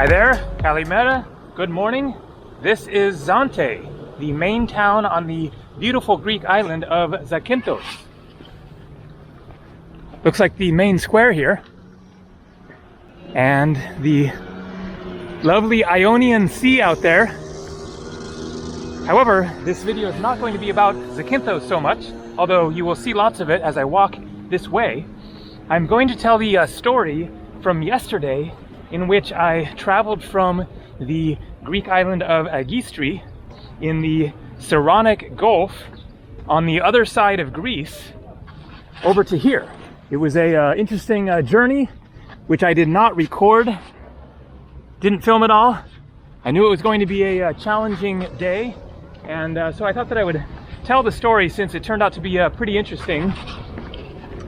Hi there, Kalimera, good morning. This is Zante, the main town on the beautiful Greek island of Zakynthos. Looks like the main square here. And the lovely Ionian Sea out there. However, this video is not going to be about Zakynthos so much, although you will see lots of it as I walk this way. I'm going to tell the story from yesterday in which I traveled from the Greek island of Agistri in the Saronic Gulf on the other side of Greece over to here. It was a interesting journey, which I did not record, didn't film at all. I knew it was going to be a challenging day, and so I thought that I would tell the story since it turned out to be pretty interesting.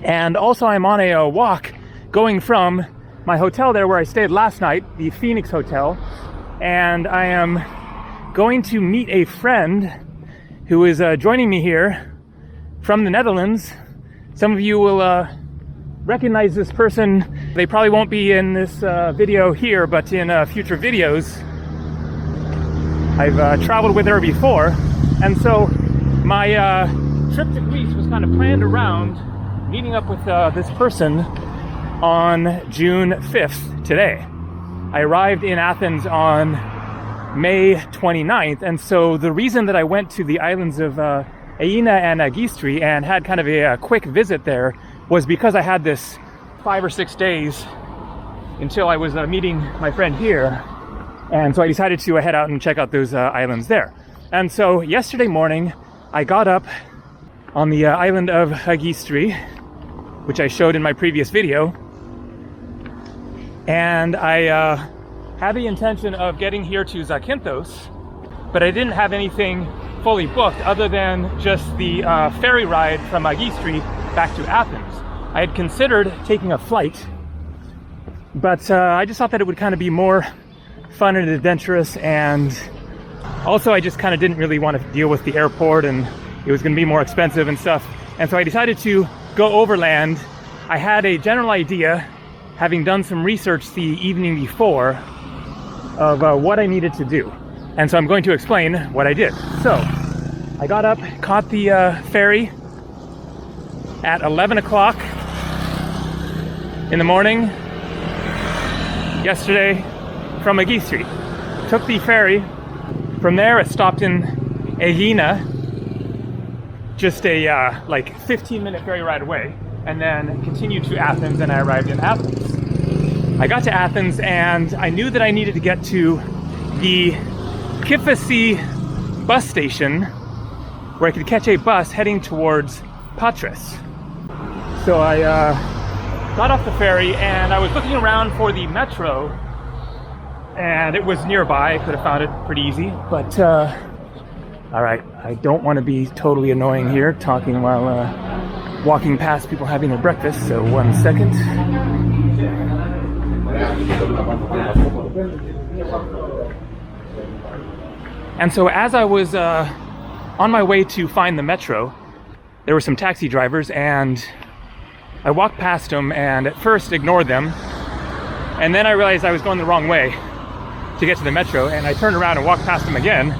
And also I'm on a walk going from my hotel there where I stayed last night, the Phoenix Hotel, and I am going to meet a friend who is joining me here from the Netherlands. Some of you will recognize this person. They probably won't be in this video here, but in future videos. I've traveled with her before, and so my trip to Greece was kind of planned around meeting up with this person on June 5th, today. I arrived in Athens on May 29th, and so the reason that I went to the islands of Aina and Agistri and had kind of a quick visit there was because I had this 5 or 6 days until I was meeting my friend here, and so I decided to head out and check out those islands there. And so yesterday morning I got up on the island of Agistri, which I showed in my previous video, and I had the intention of getting here to Zakynthos, but I didn't have anything fully booked other than just the ferry ride from Agistri back to Athens. I had considered taking a flight, but I just thought that it would kind of be more fun and adventurous, and also I just kind of didn't really want to deal with the airport, and it was going to be more expensive and stuff, and so I decided to go overland. I had a general idea, having done some research the evening before, of what I needed to do. And so I'm going to explain what I did. So I got up, caught the ferry at 11 o'clock in the morning yesterday from Agistri. Took the ferry. From there it stopped in Aina, just a like 15-minute ferry ride away, and then continued to Athens, and I arrived in Athens. I got to Athens and I knew that I needed to get to the Kyllini bus station where I could catch a bus heading towards Patras. So I got off the ferry and I was looking around for the metro, and it was nearby. I could have found it pretty easy, but all right, I don't want to be totally annoying here talking while walking past people having their breakfast, so 1 second. And so as I was on my way to find the metro, there were some taxi drivers, and I walked past them and at first ignored them, and then I realized I was going the wrong way to get to the metro, and I turned around and walked past them again,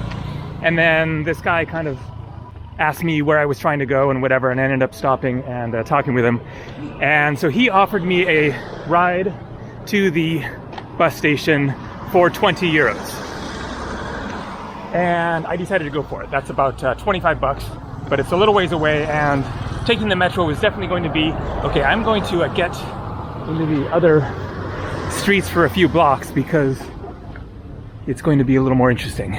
and then this guy kind of asked me where I was trying to go and whatever, and I ended up stopping and talking with him. And so he offered me a ride to the bus station for 20 euros. And I decided to go for it. That's about 25 bucks, but it's a little ways away, and taking the metro was definitely going to be, okay, I'm going to get into the other streets for a few blocks because it's going to be a little more interesting.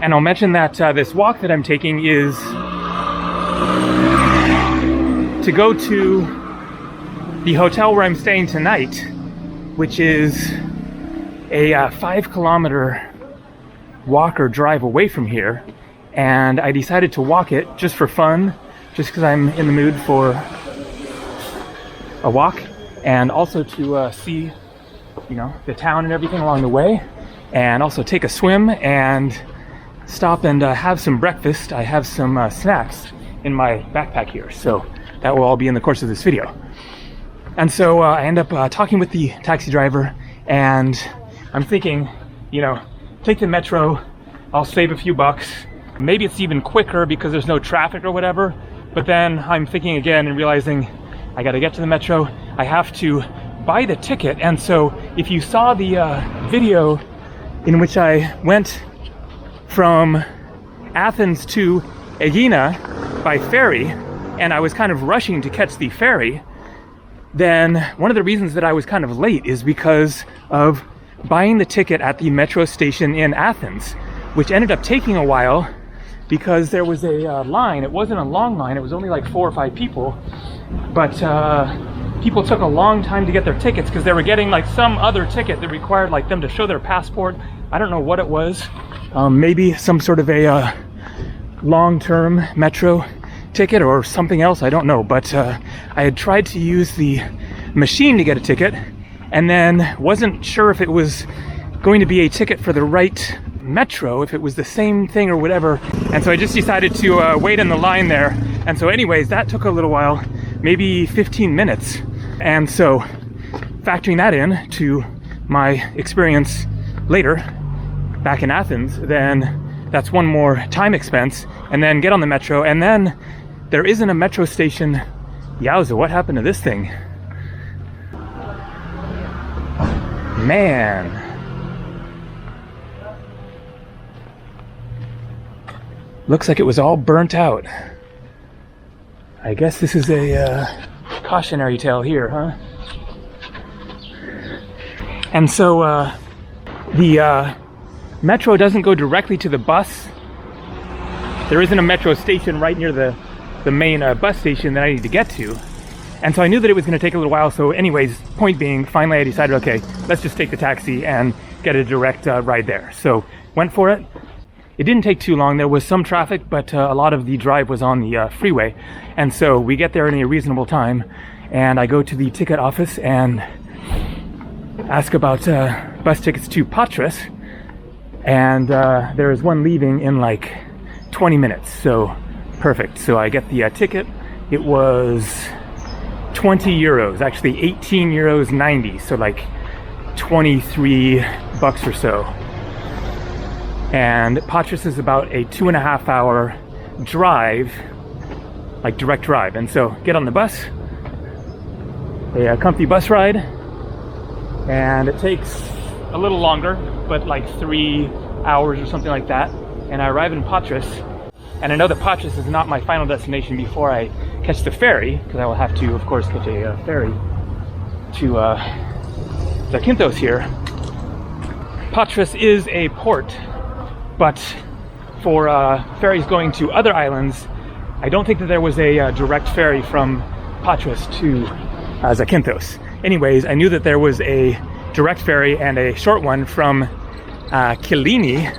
And I'll mention that this walk that I'm taking is to go to the hotel where I'm staying tonight, which is a 5-kilometer walk or drive away from here. And I decided to walk it just for fun, just because I'm in the mood for a walk, and also to see, you know, the town and everything along the way, and also take a swim and stop and have some breakfast. I have some snacks in my backpack here, so that will all be in the course of this video. And so I end up talking with the taxi driver, and I'm thinking, you know, take the metro, I'll save a few bucks. Maybe it's even quicker because there's no traffic or whatever. But then I'm thinking again and realizing I gotta get to the metro. I have to buy the ticket. And so if you saw the video in which I went from Athens to Aegina by ferry, and I was kind of rushing to catch the ferry, then one of the reasons that I was kind of late is because of buying the ticket at the metro station in Athens, which ended up taking a while because there was a line. It wasn't a long line, it was only like 4 or 5 people, but people took a long time to get their tickets because they were getting like some other ticket that required like them to show their passport. I don't know what it was. Maybe some sort of a long-term metro ticket or something else, I don't know. But I had tried to use the machine to get a ticket and then wasn't sure if it was going to be a ticket for the right metro, if it was the same thing or whatever. And so I just decided to wait in the line there. And so anyways, that took a little while, maybe 15 minutes. And so factoring that in to my experience later back in Athens, then that's one more time expense, and then get on the metro. And then there isn't a metro station. Yowza, what happened to this thing? Man. Looks like it was all burnt out. I guess this is a cautionary tale here, huh? And so the metro doesn't go directly to the bus. There isn't a metro station right near the main bus station that I need to get to. And so I knew that it was going to take a little while. So anyways, point being, finally I decided, okay, let's just take the taxi and get a direct ride there. So went for it. It didn't take too long. There was some traffic, but a lot of the drive was on the freeway. And so we get there in a reasonable time. And I go to the ticket office and ask about bus tickets to Patras. And there is one leaving in like 20 minutes. So perfect. So I get the ticket. It was 20 euros, actually 18 euros 90. So like 23 bucks or so. And Patras is about a 2.5 hour drive, like direct drive. And so get on the bus, a comfy bus ride, and it takes a little longer, but like 3 hours or something like that. And I arrive in Patras, and I know that Patras is not my final destination before I catch the ferry, because I will have to, of course, catch a ferry to Zakynthos here. Patras is a port, but for ferries going to other islands, I don't think that there was a direct ferry from Patras to Zakynthos. Anyways, I knew that there was a direct ferry and a short one from Kyllini,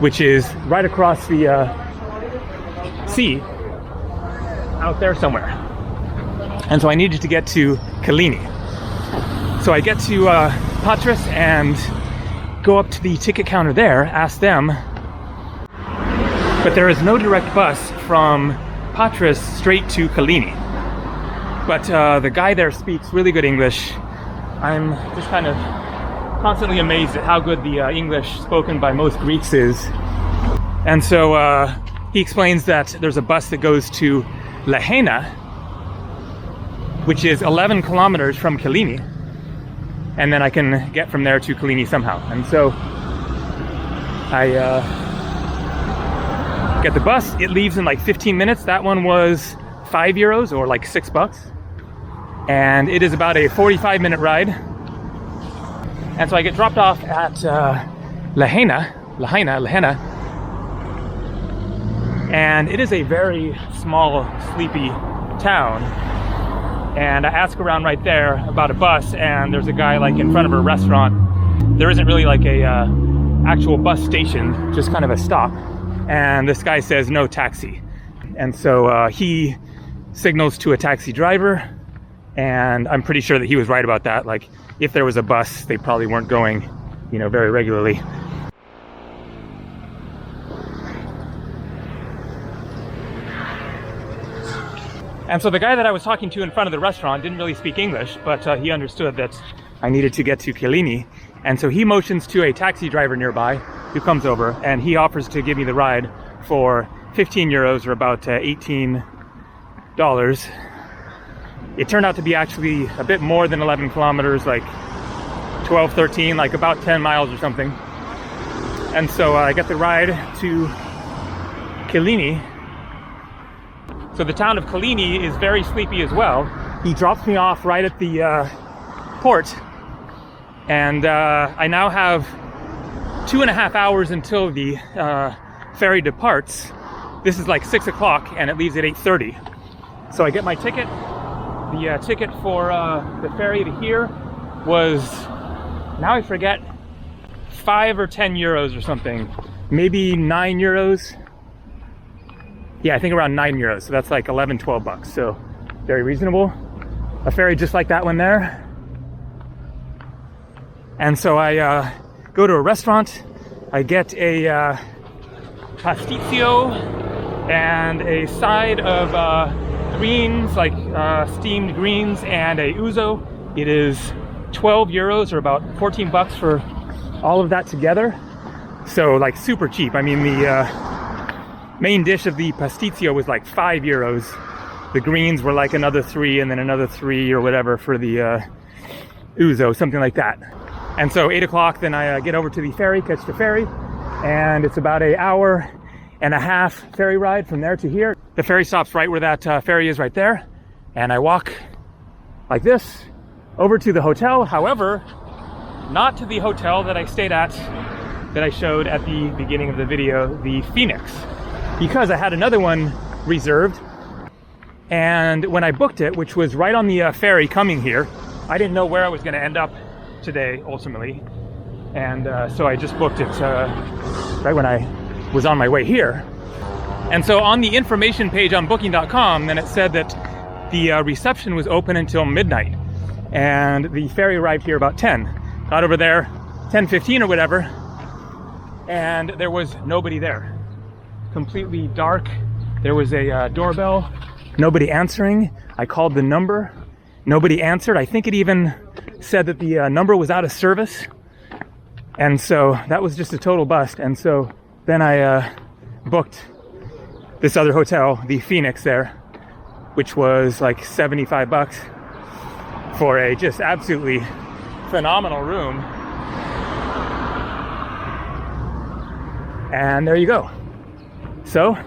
which is right across the sea out there somewhere. And so I needed to get to Kyllini. So I get to Patras and go up to the ticket counter there, ask them, but there is no direct bus from Patras straight to Kyllini. But the guy there speaks really good English. I'm just kind of constantly amazed at how good the English spoken by most Greeks is. And so he explains that there's a bus that goes to Lahaina, which is 11 kilometers from Kyllini. And then I can get from there to Kyllini somehow. And so I get the bus. It leaves in like 15 minutes. That one was 5 euros or like 6 bucks. And it is about a 45-minute ride. And so I get dropped off at Lahaina. And it is a very small, sleepy town. And I ask around right there about a bus, and there's a guy like in front of a restaurant. There isn't really like a actual bus station, just kind of a stop. And this guy says no taxi. And so he signals to a taxi driver, and I'm pretty sure that he was right about that. Like if there was a bus, they probably weren't going, you know, very regularly. And so the guy that I was talking to in front of the restaurant didn't really speak English, but he understood that I needed to get to Kyllini. And so he motions to a taxi driver nearby who comes over, and he offers to give me the ride for 15 euros, or about $18. It turned out to be actually a bit more than 11 kilometers, like 12, 13, like about 10 miles or something. And so I got the ride to Kyllini. So the town of Kyllini is very sleepy as well. He drops me off right at the port, and I now have 2.5 hours until the ferry departs. This is like 6 o'clock and it leaves at 8:30. So I get my ticket. The ticket for the ferry to here was, now I forget, 5 or 10 euros or something. Maybe 9 euros. Yeah, I think around 9 euros. So that's like 11, 12 bucks. So very reasonable. A ferry just like that one there. And so I go to a restaurant. I get a pasticcio and a side of greens, like steamed greens, and a ouzo. It is 12 euros, or about 14 bucks for all of that together. So like super cheap. I mean, the main dish of the pasticcio was like 5 euros. The greens were like another 3, and then another 3 or whatever for the ouzo, something like that. And so 8 o'clock, then I get over to the ferry, catch the ferry, and it's about an hour and a half ferry ride from there to here. The ferry stops right where that ferry is right there, and I walk like this over to the hotel. However, not to the hotel that I stayed at, that I showed at the beginning of the video, the Phoenix, because I had another one reserved. And when I booked it, which was right on the ferry coming here, I didn't know where I was going to end up today ultimately, and so I just booked it right when I was on my way here. And so on the information page on booking.com, then it said that the reception was open until midnight, and the ferry arrived here about 10. Got over there 10:15 or whatever, and there was nobody there. Completely dark. There was a doorbell, nobody answering. I called the number, nobody answered. I think it even said that the number was out of service, and so that was just a total bust. And so then I booked this other hotel, the Phoenix there, which was like 75 bucks for a just absolutely phenomenal room. And there you go. So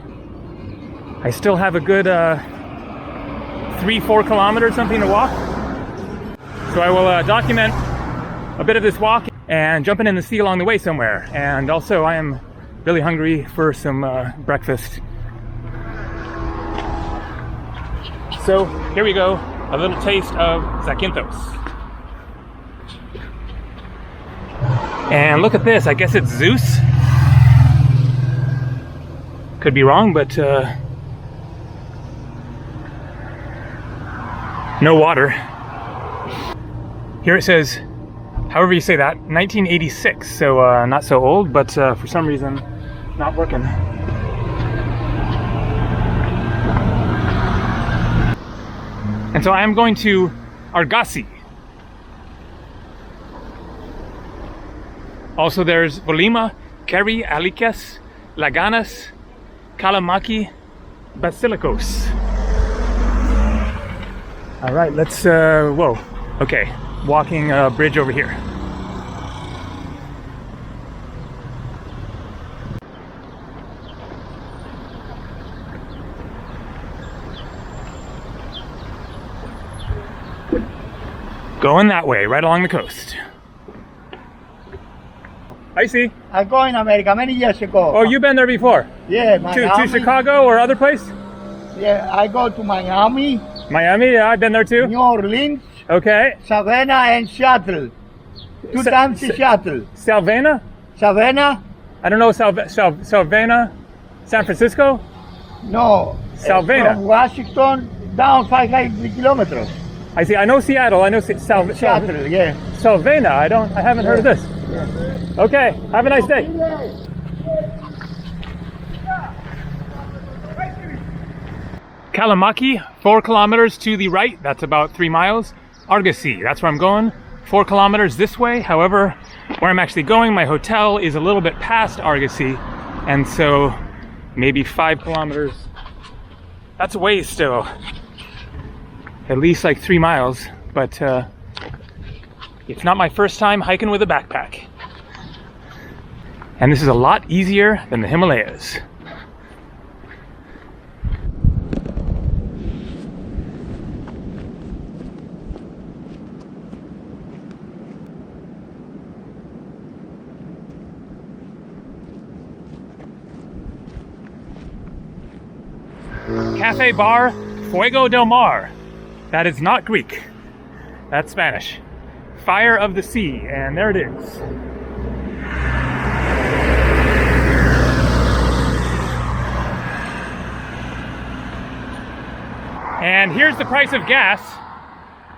I still have a good 3-4 kilometers something to walk. So I will document a bit of this walk and jumping in the sea along the way somewhere. And also I am really hungry for some breakfast. So here we go, a little taste of Zakynthos. And look at this, I guess it's Zeus. Could be wrong, but no water. Here it says, however you say that, 1986, so not so old, but for some reason not working. And so I am going to Argassi. Also there's Volima, Keri, Alikes, Laganas, Kalamaki, Basilikos. All right, let's, whoa, okay, walking a bridge over here. Going that way, right along the coast. I see. I go in America many years ago. Oh, you've been there before? Yeah, Miami. To Chicago or other place? Yeah, I go to Miami. Miami, yeah, I've been there too. New Orleans. Okay. Savannah and Seattle. Two times to Seattle. Savannah? Savannah? I don't know, Savannah, San Francisco? No. Savannah. From Washington down 500 kilometers. I see. I know Seattle. I know Seattle. Yeah. Savannah. I haven't heard of this. Yeah. Okay. Have a nice day. Kyllini, 4 kilometers to the right, that's about 3 miles. Argassi, that's where I'm going, 4 kilometers this way. However, where I'm actually going, my hotel is a little bit past Argassi, and so maybe 5 kilometers. That's a ways still. At least like 3 miles, but it's not my first time hiking with a backpack. And this is a lot easier than the Himalayas. Cafe Bar Fuego del Mar. That is not Greek. That's Spanish. Fire of the Sea, and there it is. And here's the price of gas.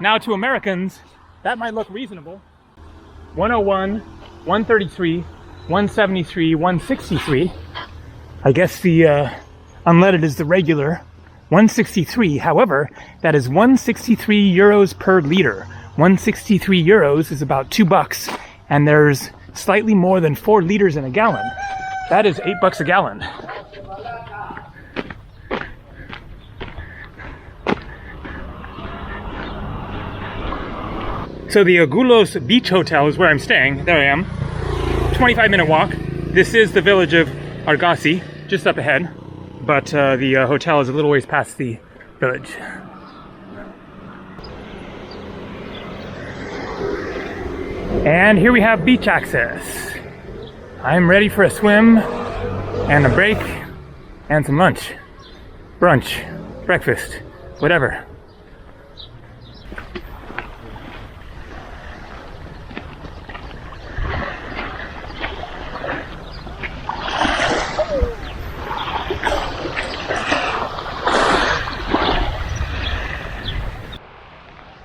Now to Americans, that might look reasonable. 101, 133, 173, 163. I guess the unleaded is the regular. 163. However, that is 163 euros per liter. 163 euros is about $2, and there's slightly more than 4 liters in a gallon. That is $8 a gallon. So the Agulos Beach Hotel is where I'm staying. There I am. 25-minute walk. This is the village of Argassi, just up ahead. But the hotel is a little ways past the village. And here we have beach access. I'm ready for a swim and a break and some lunch, brunch, breakfast, whatever.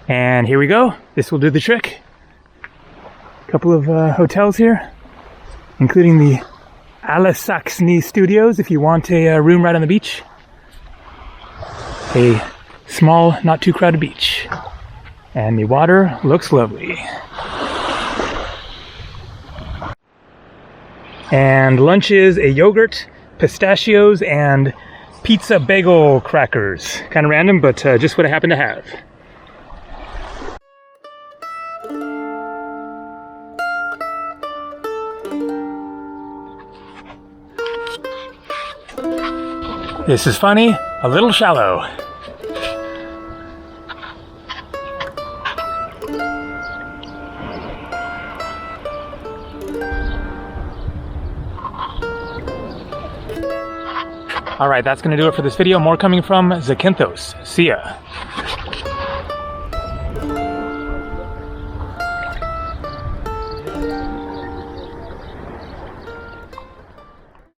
And here we go. This will do the trick. A couple of hotels here, including the Alisaxni studios if you want a room right on the beach. A small, not too crowded beach. And the water looks lovely. And lunch is a yogurt, pistachios, and pizza bagel crackers. Kind of random, but just what I happen to have. This is funny, a little shallow. Alright, that's going to do it for this video. More coming from Zakynthos. See ya.